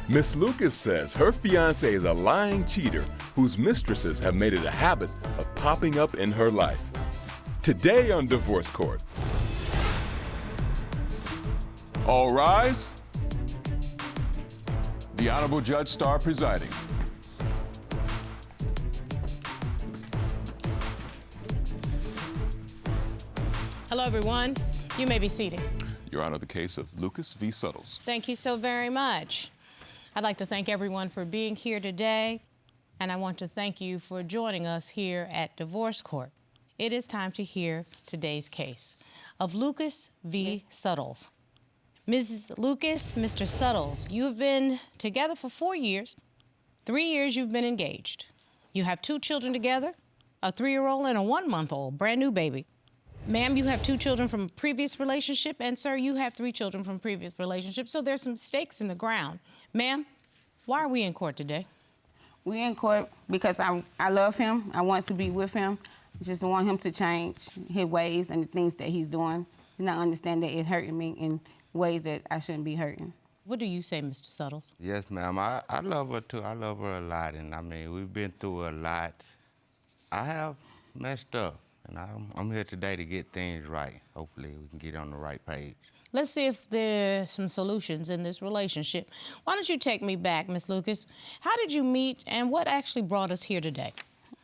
Miss Lucas says her fiancé is a lying cheater whose mistresses have made it a habit of popping up in her life. Today on Divorce Court. All rise. The Honorable Judge Starr presiding. Hello, everyone. You may be seated. Your Honor, the case of Lucas v. Suttles. Thank you so very much. I'd like to thank everyone for being here today, and I want to thank you for joining us here at Divorce Court. It is time to hear today's case of Lucas v. Suttles. Mrs. Lucas, Mr. Suttles, you have been together for 4 years. 3 years you've been engaged. You have 2 children together, a 3-year-old and a 1-month-old, brand new baby. Ma'am, you have 2 children from a previous relationship, and sir, you have 3 children from previous relationships, so there's some stakes in the ground. Ma'am, why are we in court today? We in court because I love him. I want to be with him. I just want him to change his ways and the things that he's doing. And I understand that it's hurting me in ways that I shouldn't be hurting. What do you say, Mr. Suttles? Yes, ma'am. I love her, too. I love her a lot, and, I mean, we've been through a lot. I have messed up. And I'm here today to get things right. Hopefully, we can get on the right page. Let's see if there's some solutions in this relationship. Why don't you take me back, Miss Lucas? How did you meet, and what actually brought us here today?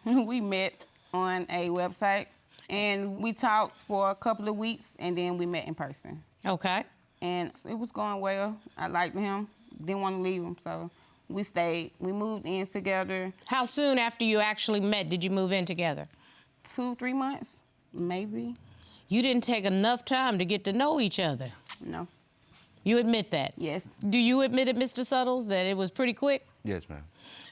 We met on a website, and we talked for a couple of weeks, and then we met in person. Okay. And it was going well. I liked him. Didn't want to leave him, so we stayed. We moved in together. How soon after you actually met did you move in together? 2-3 months, maybe. You didn't take enough time to get to know each other. No. You admit that? Yes. Do you admit it, Mr. Suttles, that it was pretty quick? Yes, ma'am.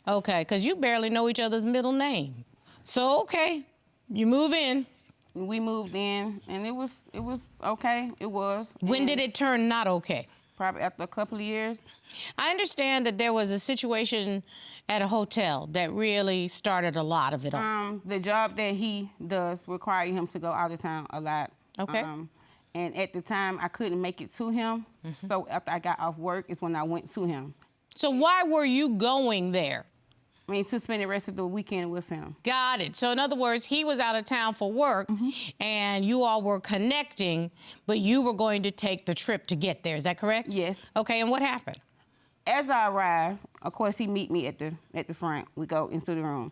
Okay, because you barely know each other's middle name. So, okay, you move in. We moved in, and it was okay. It was. When did it turn not okay? Probably after a couple of years. I understand that there was a situation at a hotel that really started a lot of it all. The job that he does require him to go out of town a lot. Okay. And at the time, I couldn't make it to him. So after I got off work is when I went to him. So why were you going there? I mean, to spend the rest of the weekend with him. Got it. So in other words, he was out of town for work, and you all were connecting, but you were going to take the trip to get there. Is that correct? Yes. Okay, and what happened? As I arrived, of course, he meet me at the front. We go into the room.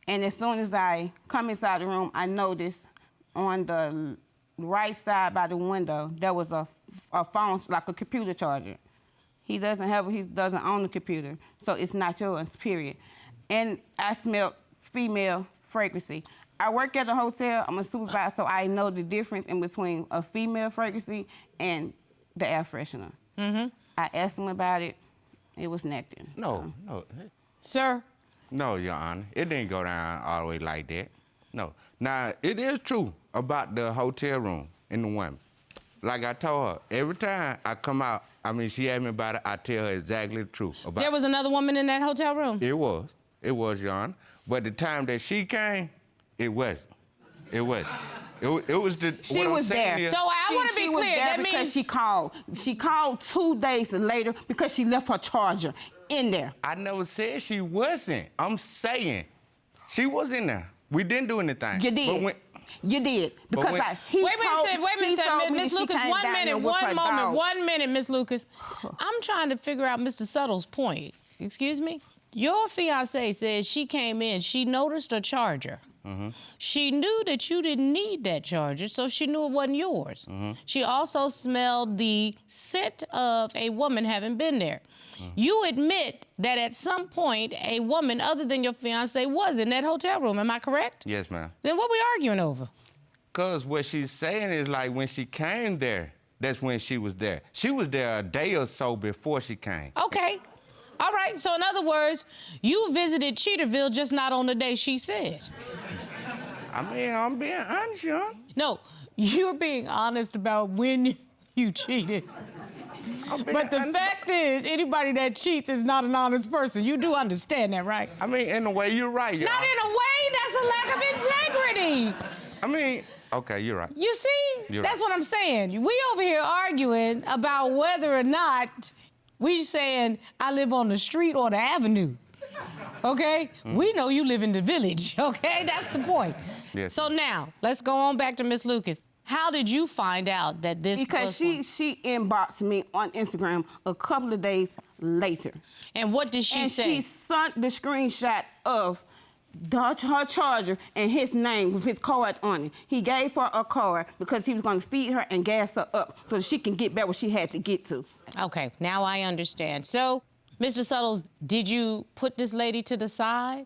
And as soon as I come inside the room, I noticed on the right side by the window, there was a phone, like a computer charger. He doesn't own the computer, so it's not yours, period. And I smelled female fragrance. I work at a hotel, I'm a supervisor, so I know the difference in between a female fragrance and the air freshener. I asked him about it. It was nothing. No. Sir? No, Your Honor. It didn't go down all the way like that. No. Now, it is true about the hotel room and the women. Like I told her, every time I come out, I mean, she asked me about it, I tell her exactly the truth about it. There was another woman in that hotel room? It was, Your Honor. But the time that she came, it wasn't. It wasn't. It was the. She was there. So I want to be clear. That means because she called. She called 2 days later because she left her charger in there. I never said she wasn't. I'm saying she was in there. We didn't do anything. You did. You did. Because when, wait a minute, Miss Lucas, 1 minute, Miss Lucas. I'm trying to figure out Mr. Suttles' point. Excuse me? Your fiancé says she came in, she noticed a charger. She knew that you didn't need that charger, so she knew it wasn't yours. She also smelled the scent of a woman having been there. You admit that at some point a woman other than your fiancé was in that hotel room, am I correct? Yes, ma'am. Then what we arguing over? Because what she's saying is like when she came there, that's when she was there. She was there a day or so before she came. Okay. All right, so in other words, you visited Cheaterville, just not on the day she said. I mean, I'm being honest, Young. No, you're being honest about when you cheated. But the fact is, anybody that cheats is not an honest person. You do understand that, right? I mean, in a way, you're right. Not in a way, that's a lack of integrity. I mean, okay, you're right. You see, You're that's right. what I'm saying. We over here arguing about whether or not We saying I live on the street or the avenue, okay? We know you live in the village, okay? That's the point. Yes. So now, let's go on back to Miss Lucas. How did you find out that this Because she inboxed me on Instagram a couple of days later. And what did she say? And she sent the screenshot of her charger and his name with his card on it. He gave her a card because he was going to feed her and gas her up so she can get back where she had to get to. Okay, now I understand. So, Mr. Suttles, did you put this lady to the side?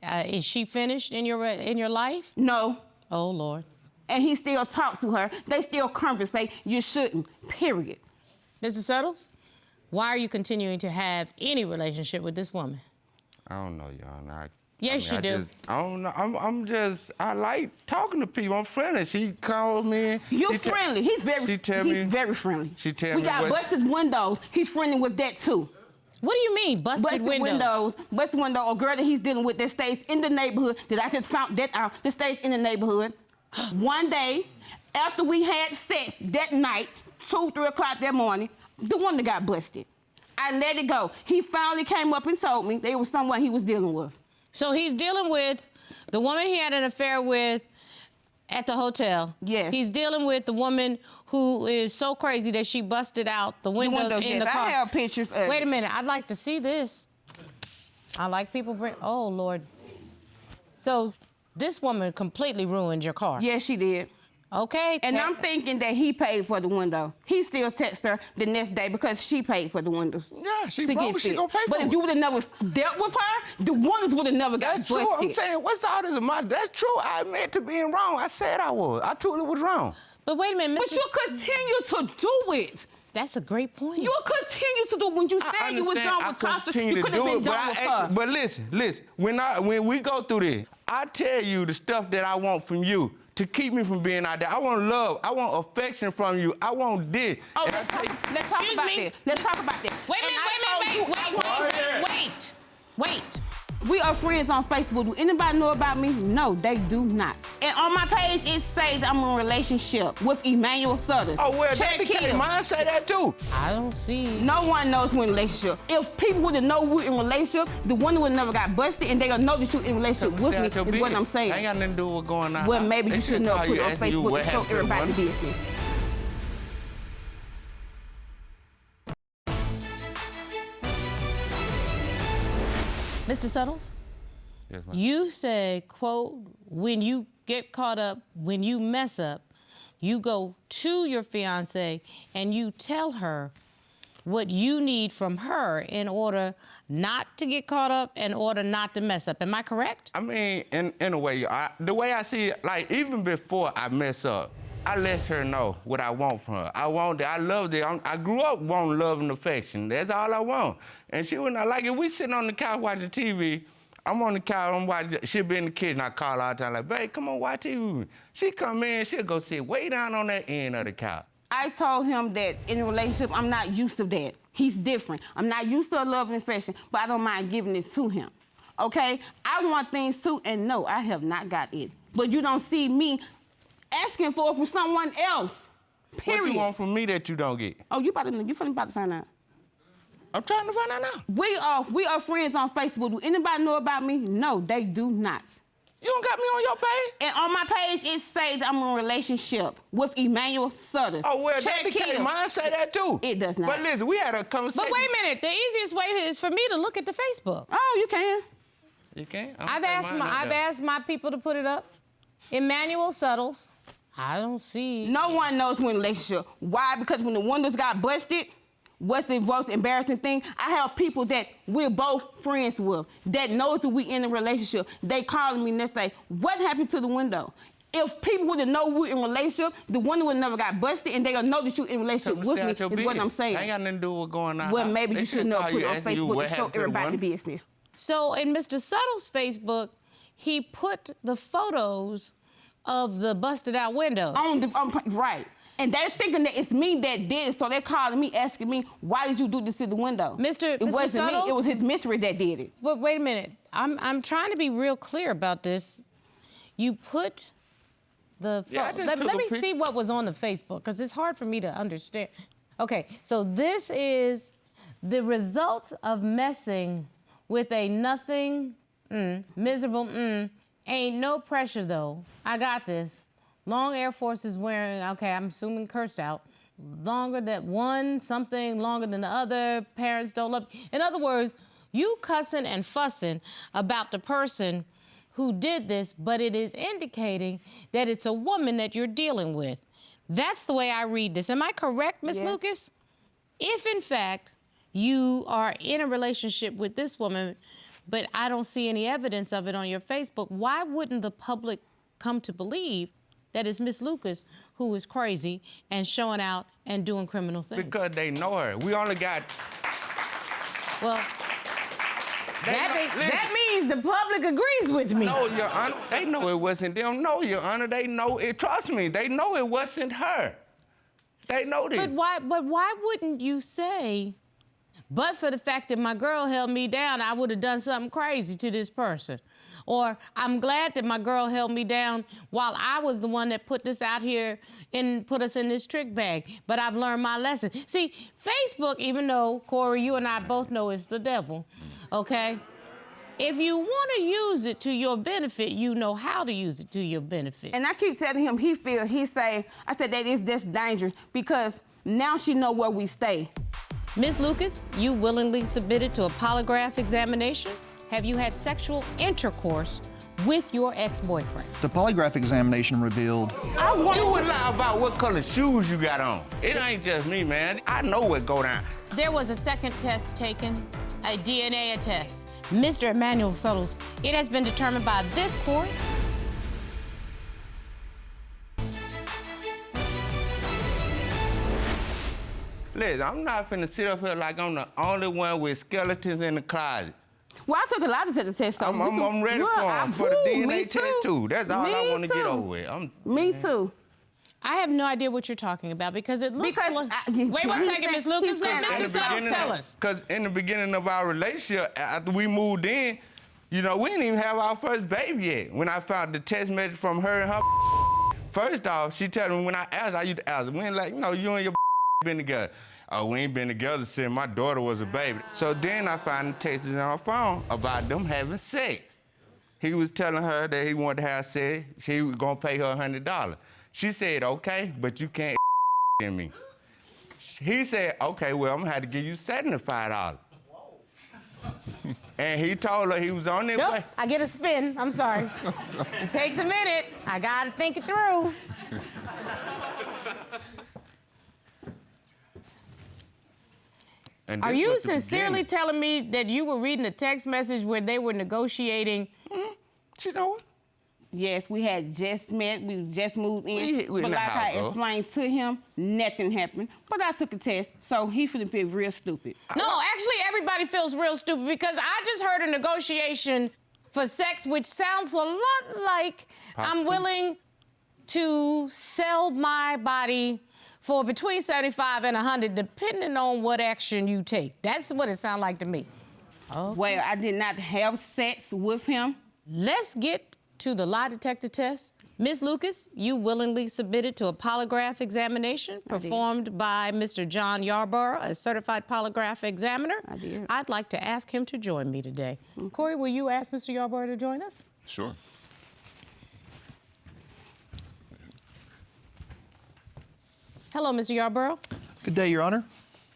Is she finished in your life? No. Oh, Lord. And he still talks to her. They still conversate. You shouldn't, period. Mr. Suttles, why are you continuing to have any relationship with this woman? I don't know, Iyana. Yes, you do. I don't know. I like talking to people. I'm friendly. She called me. You friendly. He's very friendly. She tell we me got busted windows. He's friendly with that too. What do you mean, busted windows? Busted window, a girl that he's dealing with that stays in the neighborhood, that I just found that out, that stays in the neighborhood. One day, after we had sex that night, 2, 3 o'clock that morning, the one that got busted. I let it go. He finally came up and told me there was someone he was dealing with. So he's dealing with the woman he had an affair with at the hotel. Yes. He's dealing with the woman who is so crazy that she busted out the windows in the car. I have pictures of Wait a minute. I'd like to see this. I like people bring... Oh, Lord. So this woman completely ruined your car. Yes, she did. Okay. And I'm thinking that he paid for the window. He still texts her the next day because she paid for the windows. Yeah, she broke. She gonna pay for it. But if you would have never dealt with her, the windows would have never got busted. That's true. I'm saying, what's all this about? That's true. I admit to being wrong. I said I was. I truly was wrong. But wait a minute, But you continue to do it. That's a great point. You'll continue to do it. When you said you were done with Tasha, you could have been done with her. But listen. When we go through this, I tell you the stuff that I want from you to keep me from being out there. I want love. I want affection from you. I want this. Oh, let's talk about that. Let's talk about that. Wait. We are friends on Facebook. Do anybody know about me? No, they do not. And on my page, it says I'm in a relationship with Emanuel Suttles. Oh, well, that because mine say that too. I don't see. No one knows we're in a relationship. If people would have known we're in a relationship, the one would never got busted, and they gonna know that you're in a relationship with me, is what I'm saying. I ain't got nothing to do with what's going on. Well, maybe you should know, put it on Facebook to show everybody the business. Mr. Suttles? Yes, ma'am. You say, quote, when you get caught up, when you mess up, you go to your fiancé and you tell her what you need from her in order not to get caught up, in order not to mess up. Am I correct? I mean, in a way, the way I see it, like, even before I mess up, I let her know what I want from her. I loved it. I grew up wanting love and affection. That's all I want. And she would not like it. We sitting on the couch watching TV. I'm on the couch, I'm watching. She'll be in the kitchen. I call her all the time, like, babe, come on, watch TV with me. She come in, she'll go sit way down on that end of the couch. I told him that in a relationship, I'm not used to that. He's different. I'm not used to love and affection, but I don't mind giving it to him. Okay? I want things too, and no, I have not got it. But you don't see me asking for it from someone else. Period. What you want from me that you don't get? Oh, you about to find out. I'm trying to find out now. We are friends on Facebook. Do anybody know about me? No, they do not. You don't got me on your page? And on my page, it says I'm in a relationship with Emanuel Suttles. Oh, well, that's because mine say that too. It does not. But listen, we had a conversation. But wait a minute. The easiest way is for me to look at the Facebook. Oh, you can. You can? I've asked my people to put it up. Emanuel Suttles. I don't see. No one knows we're in a relationship. Why? Because when the windows got busted, what's the most embarrassing thing? I have people that we're both friends with that knows that we in a relationship. They calling me and they say, what happened to the window? If people would have known we're in a relationship, the window would never got busted and they gonna know that you're in a relationship with me, is what I'm saying. I ain't got nothing to do with what's going on. Well, maybe you should know, put it on Facebook to show everybody the business. So in Mr. Suttles' Facebook, he put the photos of the busted out windows. Right. And they're thinking that it's me that did it, so they're calling me, asking me, why did you do this to the window? It wasn't Suttles? me, it was his misery that did it. But wait a minute, I'm trying to be real clear about this. You put the let me see what was on the Facebook, because it's hard for me to understand. Okay, so this is The results of messing with a nothing, miserable, ain't no pressure though. I got this. Long Air Force is wearing, okay, I'm assuming cursed out, longer than one, something longer than the other, parents don't love. In other words, you cussing and fussing about the person who did this, but it is indicating that it's a woman that you're dealing with. That's the way I read this. Am I correct, Ms. Yes. Lucas? If, in fact, you are in a relationship with this woman, but I don't see any evidence of it on your Facebook, why wouldn't the public come to believe that it's Ms. Lucas who is crazy and showing out and doing criminal things? Because they know her. We only got... Well, that means the public agrees with me. No, Your Honor, they know it wasn't them. No, Your Honor, they know it. Trust me, they know it wasn't her. They know this. But why wouldn't you say, but for the fact that my girl held me down, I would have done something crazy to this person? Or I'm glad that my girl held me down while I was the one that put this out here and put us in this trick bag, but I've learned my lesson. See, Facebook, even though, Corey, you and I both know it's the devil, okay? If you want to use it to your benefit, you know how to use it to your benefit. And I keep telling him he say, I said that is this dangerous because now she know where we stay. Ms. Lucas, you willingly submitted to a polygraph examination? Have you had sexual intercourse with your ex-boyfriend? The polygraph examination revealed You would lie about what color shoes you got on. It ain't just me, man. I know what go down. There was a second test taken, a DNA test. Mr. Emanuel Suttles, it has been determined by this court Liz, I'm not finna sit up here like I'm the only one with skeletons in the closet. Well, I took a lot of tests. So I'm ready for the DNA test too. That's all I want to get over with. Me too. I have no idea what you're talking about because it looks Because like... I- Wait one he's second, Ms. saying- Lucas. he's Let saying- Mr. Suttles tell us. Because in the beginning of our relationship, after we moved in, you know, we didn't even have our first baby yet. When I found the text message from her and her, first off, she told me when I asked, I used to ask her, when like, you know, you and your been together. Oh, we ain't been together since my daughter was a baby. So then I found the texts on her phone about them having sex. He was telling her that he wanted to have sex. She was gonna pay her $100. She said, okay, but you can't in me. He said, okay, well, I'm gonna have to give you $75. And he told her he was on his Nope, way. I get a spin. I'm sorry. It takes a minute. I gotta think it through. And Are this you was the sincerely beginning. telling me that you were reading a text message where they were negotiating? She know it. Yes, we had just met. We just moved in. We in But the like I house, though. explained to him, nothing happened. But I took a test, so he finna feel real stupid. No, actually, everybody feels real stupid because I just heard a negotiation for sex, which sounds a lot like I'm willing to sell my body for between 75 and 100, depending on what action you take. That's what it sounds like to me. Well, I did not have sex with him. Let's get to the lie detector test. Ms. Lucas, you willingly submitted to a polygraph examination performed by Mr. John Yarborough, a certified polygraph examiner. I did. I'd like to ask him to join me today. Corey, will you ask Mr. Yarborough to join us? Sure. Hello, Mr. Yarborough. Good day, Your Honor.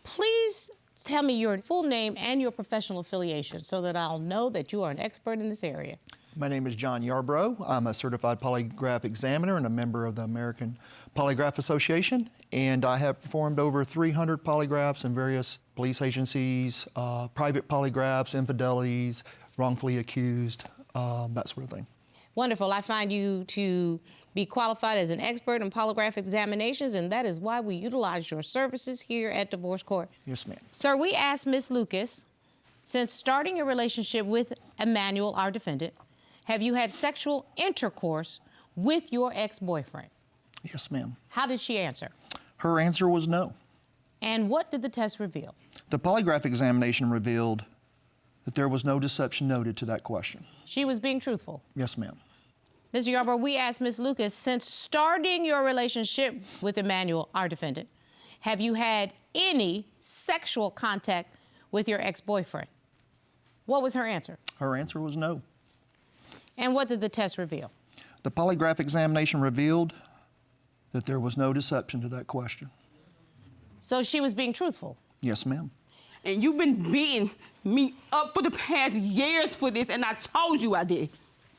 Please tell me your full name and your professional affiliation so that I'll know that you are an expert in this area. My name is John Yarborough. I'm a certified polygraph examiner and a member of the American Polygraph Association. And I have performed over 300 polygraphs in various police agencies, private polygraphs, infidelities, wrongfully accused, that sort of thing. Wonderful. I find you to be qualified as an expert in polygraph examinations, and that is why we utilize your services here at Divorce Court. Yes, ma'am. Sir, we asked Ms. Lucas, since starting a relationship with Emanuel, our defendant, have you had sexual intercourse with your ex-boyfriend? Yes, ma'am. How did she answer? Her answer was no. And what did the test reveal? The polygraph examination revealed that there was no deception noted to that question. She was being truthful. Yes, ma'am. Mr. Yarborough, we asked Ms. Lucas, since starting your relationship with Emanuel, our defendant, have you had any sexual contact with your ex-boyfriend? What was her answer? Her answer was no. And what did the test reveal? The polygraph examination revealed that there was no deception to that question. So she was being truthful. Yes, ma'am. And you've been beating me up for the past years for this, and I told you I did.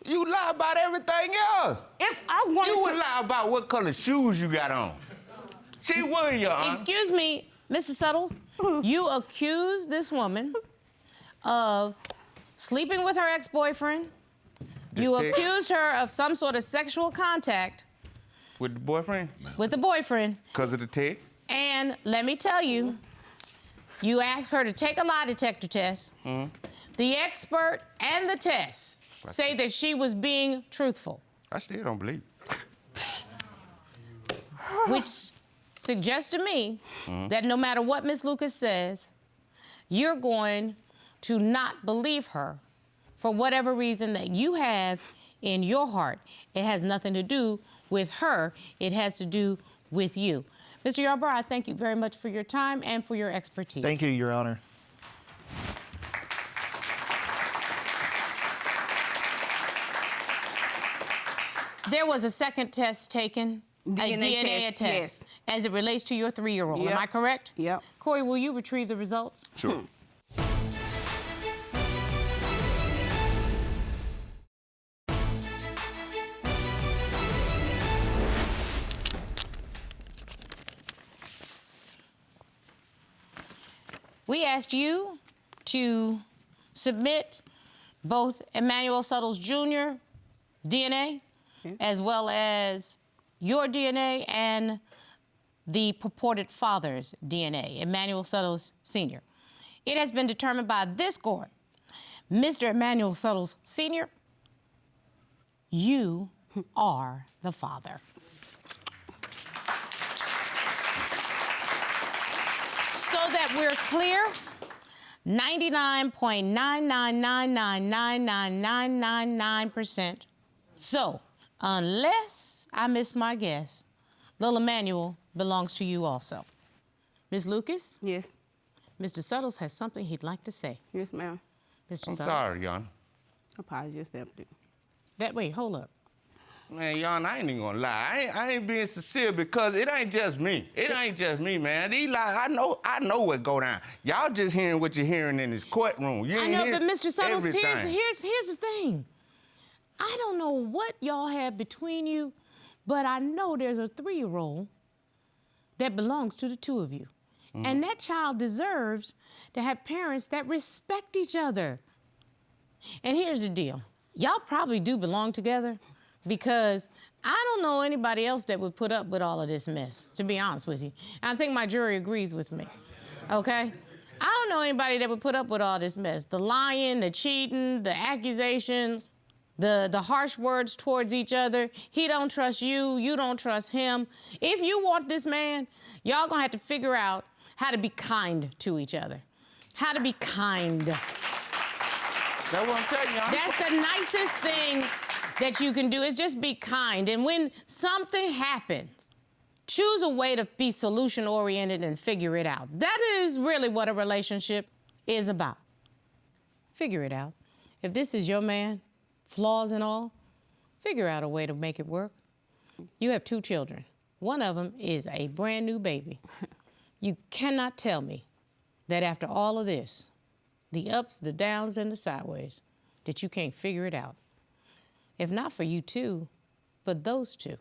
You lie about everything else. If I wanted You would to... lie about what color shoes you got on. She would, Your Honor. Excuse me, Mr. Suttles. You accused this woman of sleeping with her ex-boyfriend. You accused her of some sort of sexual contact With the boyfriend? with the boyfriend. Because of the tick? And let me tell you, you asked her to take a lie detector test. The expert and the test say that she was being truthful, I still don't believe it. which suggests to me that no matter what Ms. Lucas says, you're going to not believe her for whatever reason that you have in your heart. It has nothing to do with her. It has to do with you. Mr. Yarborough, I thank you very much for your time and for your expertise. Thank you, Your Honor. There was a second test taken, a DNA test, yes. as it relates to your 3-year-old. Yep. Am I correct? Yep. Corey, will you retrieve the results? Sure. We asked you to submit both Emanuel Suttles Jr.'s DNA, as well as your DNA and the purported father's DNA, Emanuel Suttles Sr. It has been determined by this court, Mr. Emanuel Suttles Sr., you are the father. So that we're clear, 99.999999999%. So, unless I miss my guess, little Emanuel belongs to you also. Ms. Lucas, Yes. Mr. Suttles has something he'd like to say. Yes, ma'am. Mr. I'm Suttles. sorry, Your Honor. Apology accepted. Wait, hold up. Man, Your Honor, I ain't even gonna lie. I ain't being sincere because it ain't just me. It ain't just me, man. These lies, I know what go down. Y'all just hearing what you're hearing in this courtroom. You I ain't know, hear but Mr. Suttles, everything. here's the thing. I don't know what y'all have between you, but I know there's a 3-year-old that belongs to the two of you. And that child deserves to have parents that respect each other. And here's the deal. Y'all probably do belong together because I don't know anybody else that would put up with all of this mess, to be honest with you. And I think my jury agrees with me, okay? I don't know anybody that would put up with all this mess. The lying, the cheating, the accusations, the harsh words towards each other. He don't trust you, you don't trust him. If you want this man, y'all gonna have to figure out how to be kind to each other. How to be kind. That's what I'm telling you, Your Honor. That's the nicest thing that you can do is just be kind. And when something happens, choose a way to be solution-oriented and figure it out. That is really what a relationship is about. Figure it out. If this is your man, flaws and all, figure out a way to make it work. You have 2 children. One of them is a brand new baby. You cannot tell me that after all of this, the ups, the downs, and the sideways, that you can't figure it out. If not for you 2, for those 2.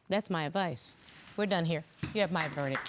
That's my advice. We're done here. You have my verdict.